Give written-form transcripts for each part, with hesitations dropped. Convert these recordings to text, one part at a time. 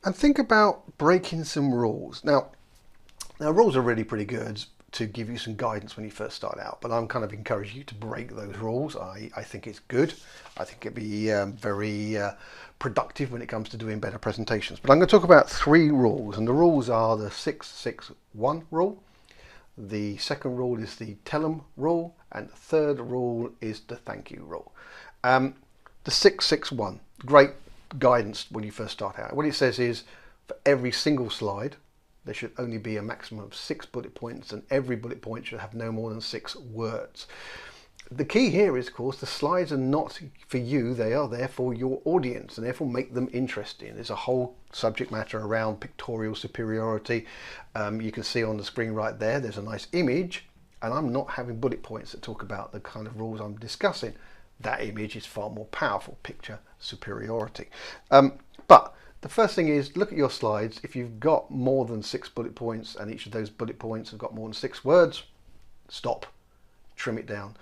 And think about breaking some rules. Now rules are really pretty good to give you some guidance when you first start out, but I'm kind of encouraging you to break those rules. I think it's good. I think it'd be very productive when it comes to doing better presentations. But I'm going to talk about three rules, and the rules are the 661 rule. The second rule is the tell 'em rule, and the third rule is the thank you rule. The 661, great guidance when you first start out. What it says is for every single slide, there should only be a maximum of 6 bullet points, and every bullet point should have no more than 6 words. The key here is, of course, the slides are not for you, they are there for your audience, and therefore make them interesting. There's a whole subject matter around pictorial superiority. You can see on the screen right there, there's a nice image, and I'm not having bullet points that talk about the kind of rules I'm discussing. That image is far more powerful, picture superiority. But the first thing is, look at your slides. If you've got more than 6 bullet points and each of those bullet points have got more than 6 words, stop, trim it down.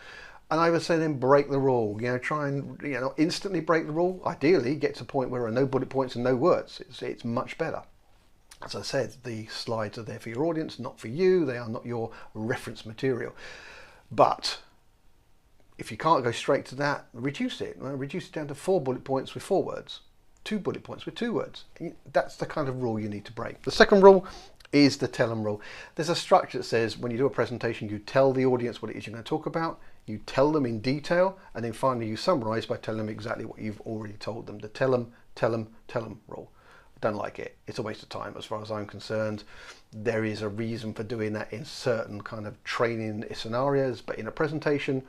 And I would say then break the rule. Try and instantly break the rule. Ideally, get to a point where there are no bullet points and no words. It's much better. As I said, the slides are there for your audience, not for you. They are not your reference material. But if you can't go straight to that, reduce it. Reduce it down to 4 bullet points with 4 words. 2 bullet points with 2 words. That's the kind of rule you need to break. The second rule is the tell 'em rule. There's a structure that says when you do a presentation, you tell the audience what it is you're going to talk about, you tell them in detail, and then finally you summarize by telling them exactly what you've already told them. The tell 'em rule. I don't like it. It's a waste of time as far as I'm concerned. There is a reason for doing that in certain kind of training scenarios, but in a presentation,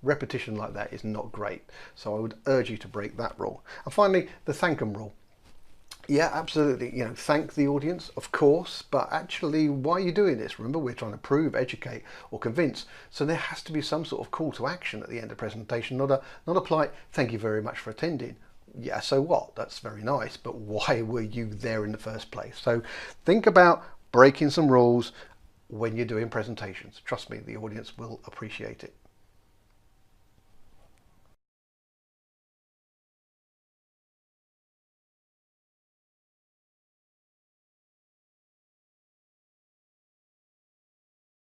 repetition like that is not great. So I would urge you to break that rule. And finally, the thank 'em rule. Yeah, absolutely. Thank the audience, of course, but actually, why are you doing this? Remember, we're trying to prove, educate, or convince. So there has to be some sort of call to action at the end of the presentation, not a polite thank you very much for attending. Yeah, so what? That's very nice, but why were you there in the first place? So think about breaking some rules when you're doing presentations. Trust me, the audience will appreciate it.